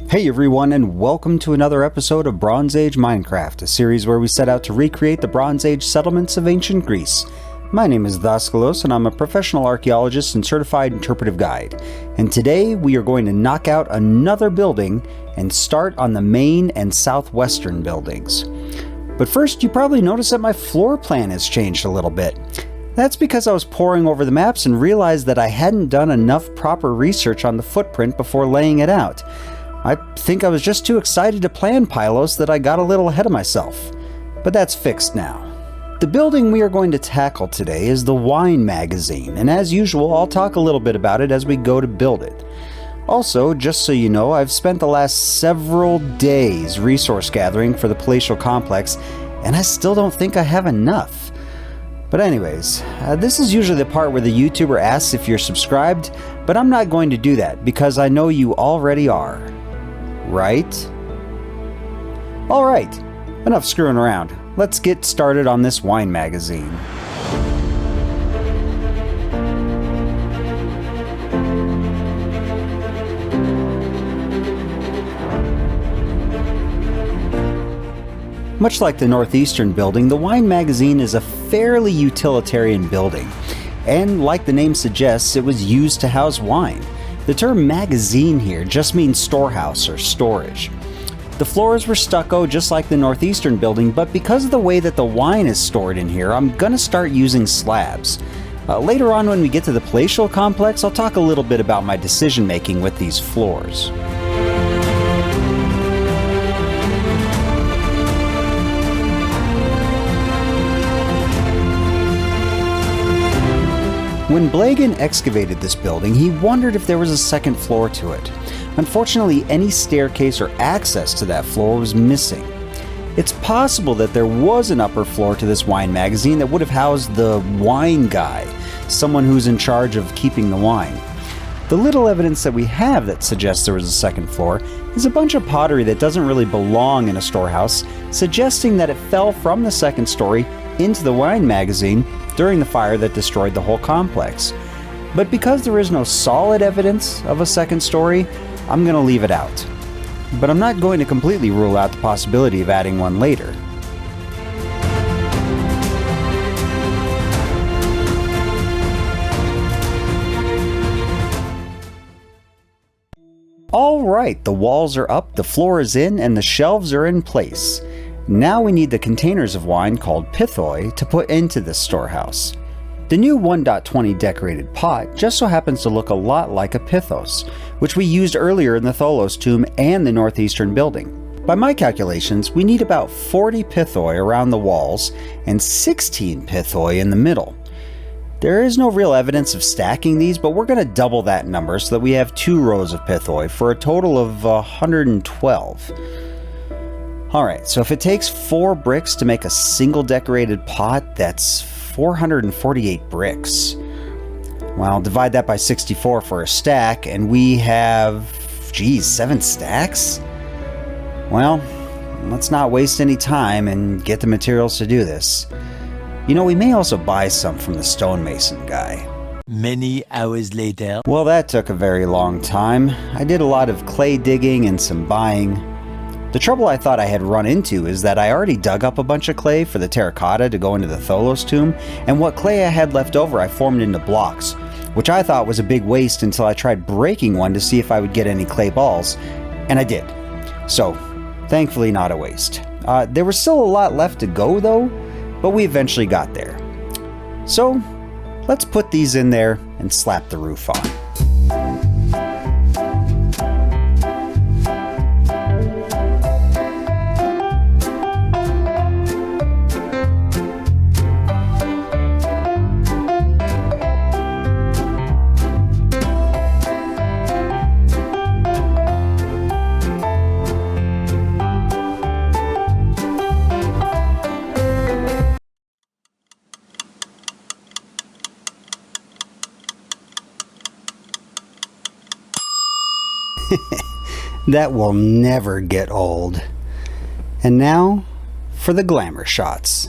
Hey everyone, and welcome to another episode of Bronze Age Minecraft, a series where we set out to recreate the Bronze Age settlements of ancient Greece. My name is Thascalos, and I'm a professional archaeologist and certified interpretive guide. And today we are going to knock out another building and start on the main and southwestern buildings. But first, you probably noticed that my floor plan has changed a little bit. That's because I was poring over the maps and realized that I hadn't done enough proper research on the footprint before laying it out. I think I was just too excited to plan Pylos that I got a little ahead of myself. But that's fixed now. The building we are going to tackle today is the wine magazine, and as usual, I'll talk a little bit about it as we go to build it. Also, just so you know, I've spent the last several days resource gathering for the palatial complex, and I still don't think I have enough. But anyways, this is usually the part where the YouTuber asks if you're subscribed, but I'm not going to do that because I know you already are. Right? Alright, enough screwing around. Let's get started on this wine magazine. Much like the northeastern building, the wine magazine is a fairly utilitarian building. And like the name suggests, it was used to house wine. The term magazine here just means storehouse or storage. The floors were stucco just like the northeastern building, but because of the way that the wine is stored in here, I'm gonna start using slabs. Later on when we get to the palatial complex, I'll talk a little bit about my decision making with these floors. When Blegen excavated this building, he wondered if there was a second floor to it. Unfortunately, any staircase or access to that floor was missing. It's possible that there was an upper floor to this wine magazine that would have housed the wine guy, someone who's in charge of keeping the wine. The little evidence that we have that suggests there was a second floor is a bunch of pottery that doesn't really belong in a storehouse, suggesting that it fell from the second story into the wine magazine during the fire that destroyed the whole complex. But because there is no solid evidence of a second story, I'm going to leave it out. But I'm not going to completely rule out the possibility of adding one later. Alright, the walls are up, the floor is in, and the shelves are in place. Now we need the containers of wine called pithoi to put into this storehouse. The new 1.20 decorated pot just so happens to look a lot like a pithos, which we used earlier in the Tholos tomb and the northeastern building. By my calculations, we need about 40 pithoi around the walls and 16 pithoi in the middle. There is no real evidence of stacking these, but we're going to double that number so that we have 2 rows of pithoi for a total of 112. Alright, so if it takes 4 bricks to make a single decorated pot, that's 448 bricks. Well, divide that by 64 for a stack, and we have, 7 stacks? Well, let's not waste any time and get the materials to do this. You know, we may also buy some from the stonemason guy. Many hours later. Well, that took a very long time. I did a lot of clay digging and some buying. The trouble I thought I had run into is that I already dug up a bunch of clay for the terracotta to go into the Tholos tomb, and what clay I had left over I formed into blocks, which I thought was a big waste until I tried breaking one to see if I would get any clay balls, and I did. So, thankfully not a waste. There was still a lot left to go though, but we eventually got there. So, let's put these in there and slap the roof on. That will never get old. And now, for the glamour shots.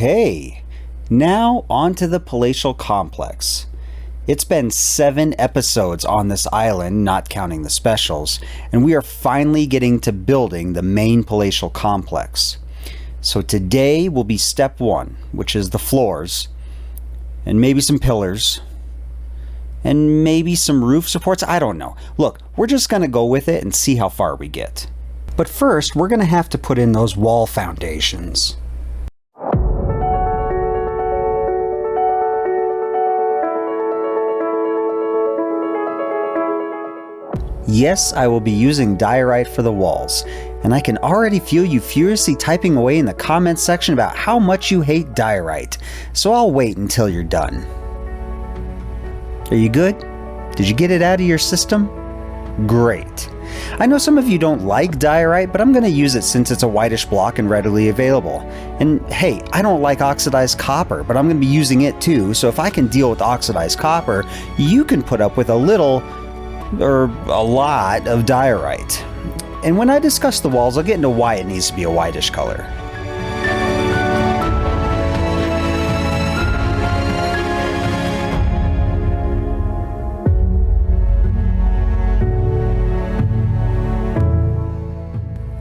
Okay, now on to the palatial complex. It's been 7 episodes on this island, not counting the specials, and we are finally getting to building the main palatial complex. So today will be step 1, which is the floors, and maybe some pillars, and maybe some roof supports. I don't know. Look, we're just going to go with it and see how far we get. But first, we're going to have to put in those wall foundations. Yes, I will be using diorite for the walls, and I can already feel you furiously typing away in the comments section about how much you hate diorite, so I'll wait until you're done. Are you good? Did you get it out of your system? Great. I know some of you don't like diorite, but I'm going to use it since it's a whitish block and readily available. And hey, I don't like oxidized copper, but I'm going to be using it too, so if I can deal with oxidized copper, you can put up with a little or a lot of diorite. And when I discuss the walls, I'll get into why it needs to be a whitish color.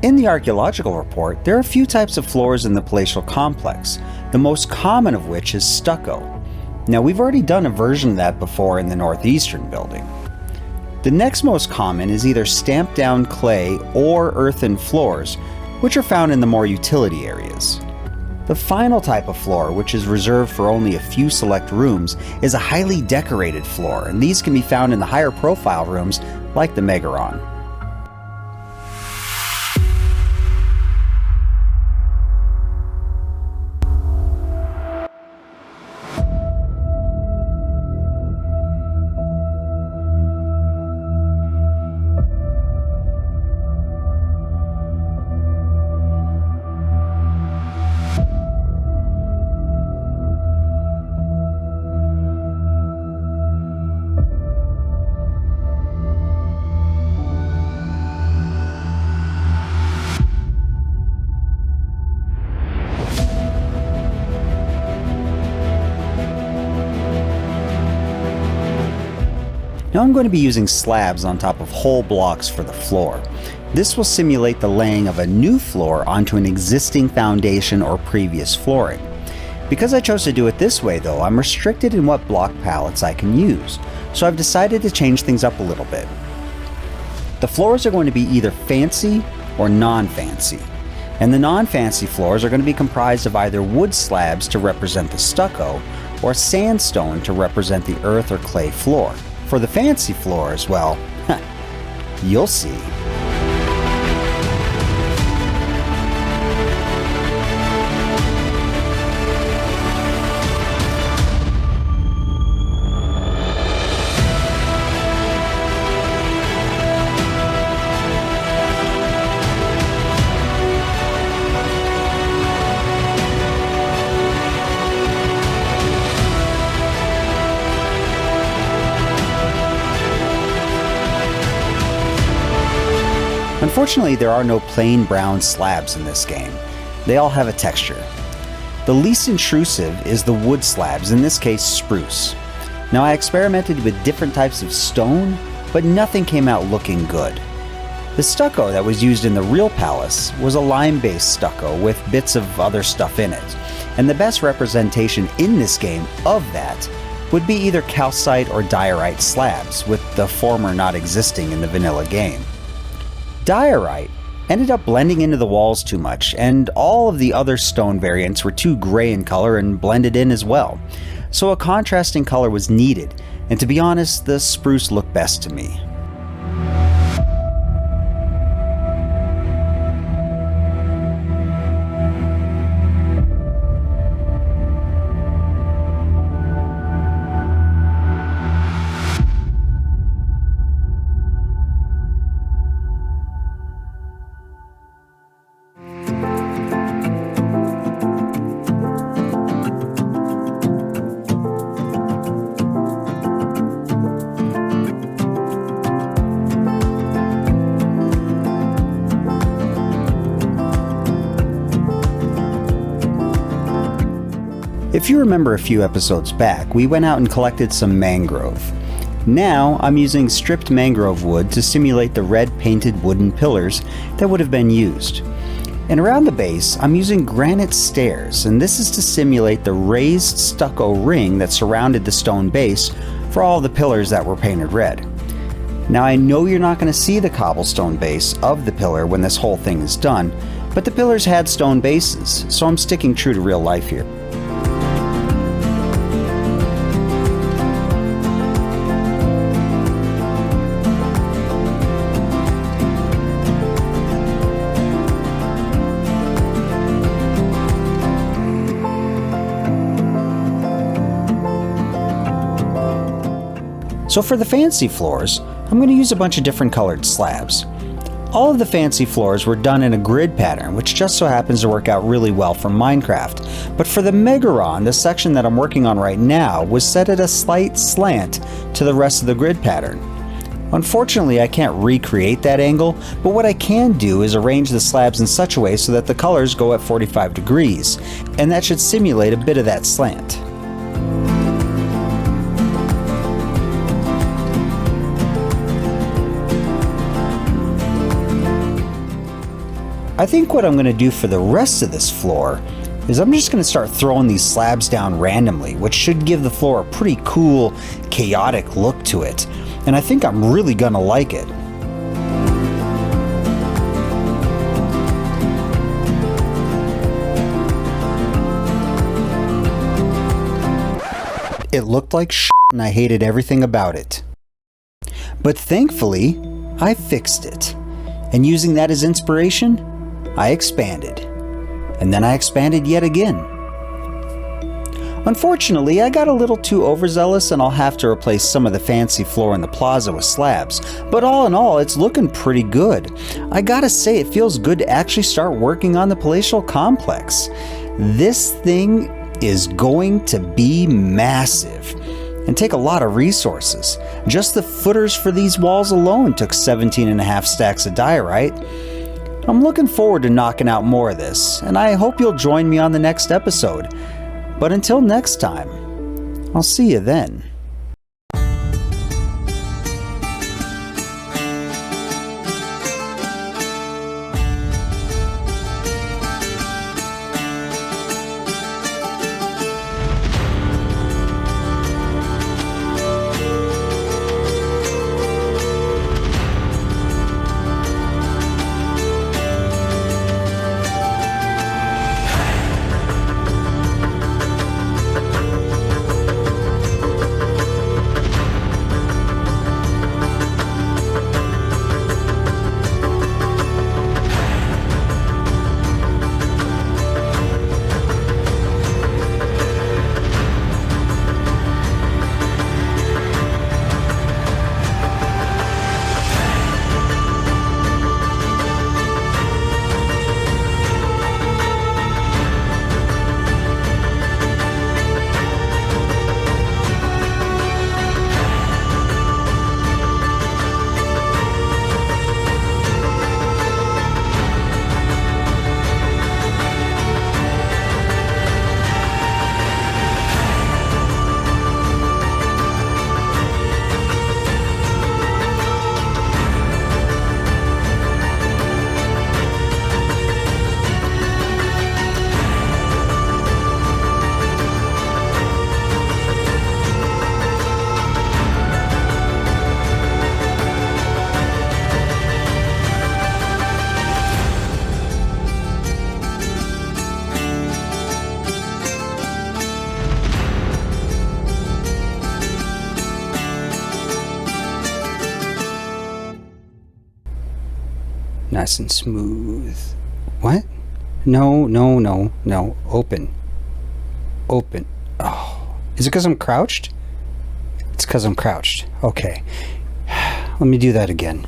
In the archaeological report, there are a few types of floors in the palatial complex, the most common of which is stucco. Now, we've already done a version of that before in the northeastern building. The next most common is either stamped down clay or earthen floors, which are found in the more utility areas. The final type of floor, which is reserved for only a few select rooms, is a highly decorated floor, and these can be found in the higher profile rooms like the Marion. Now I'm going to be using slabs on top of whole blocks for the floor. This will simulate the laying of a new floor onto an existing foundation or previous flooring. Because I chose to do it this way though, I'm restricted in what block palettes I can use, so I've decided to change things up a little bit. The floors are going to be either fancy or non-fancy, and the non-fancy floors are going to be comprised of either wood slabs to represent the stucco or sandstone to represent the earth or clay floor. For the fancy floors, well, you'll see. Unfortunately, there are no plain brown slabs in this game. They all have a texture. The least intrusive is the wood slabs, in this case spruce. Now I experimented with different types of stone, but nothing came out looking good. The stucco that was used in the real palace was a lime-based stucco with bits of other stuff in it, and the best representation in this game of that would be either calcite or diorite slabs, with the former not existing in the vanilla game. Diorite ended up blending into the walls too much, and all of the other stone variants were too gray in color and blended in as well. So a contrasting color was needed, and to be honest, the spruce looked best to me. If you remember a few episodes back, we went out and collected some mangrove. Now, I'm using stripped mangrove wood to simulate the red painted wooden pillars that would have been used. And around the base, I'm using granite stairs, and this is to simulate the raised stucco ring that surrounded the stone base for all the pillars that were painted red. Now, I know you're not going to see the cobblestone base of the pillar when this whole thing is done, but the pillars had stone bases, so I'm sticking true to real life here. So for the fancy floors, I'm going to use a bunch of different colored slabs. All of the fancy floors were done in a grid pattern, which just so happens to work out really well for Minecraft. But for the Megaron, the section that I'm working on right now, was set at a slight slant to the rest of the grid pattern. Unfortunately, I can't recreate that angle, but what I can do is arrange the slabs in such a way so that the colors go at 45 degrees, and that should simulate a bit of that slant. I think what I'm going to do for the rest of this floor is I'm just going to start throwing these slabs down randomly, which should give the floor a pretty cool, chaotic look to it. And I think I'm really going to like it. It looked like shit and I hated everything about it. But thankfully, I fixed it. And using that as inspiration, I expanded, and then I expanded yet again. Unfortunately, I got a little too overzealous and I'll have to replace some of the fancy floor in the plaza with slabs, but all in all, it's looking pretty good. I gotta say, it feels good to actually start working on the palatial complex. This thing is going to be massive and take a lot of resources. Just the footers for these walls alone took 17.5 stacks of diorite. I'm looking forward to knocking out more of this, and I hope you'll join me on the next episode. But until next time, I'll see you then. Nice and smooth. What? No. Open. Oh. Is it because I'm crouched? It's because I'm crouched. Okay. Let me do that again.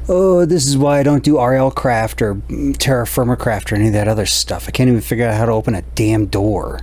Oh, this is why I don't do RL Craft or Terra Firma Craft or any of that other stuff. I can't even figure out how to open a damn door.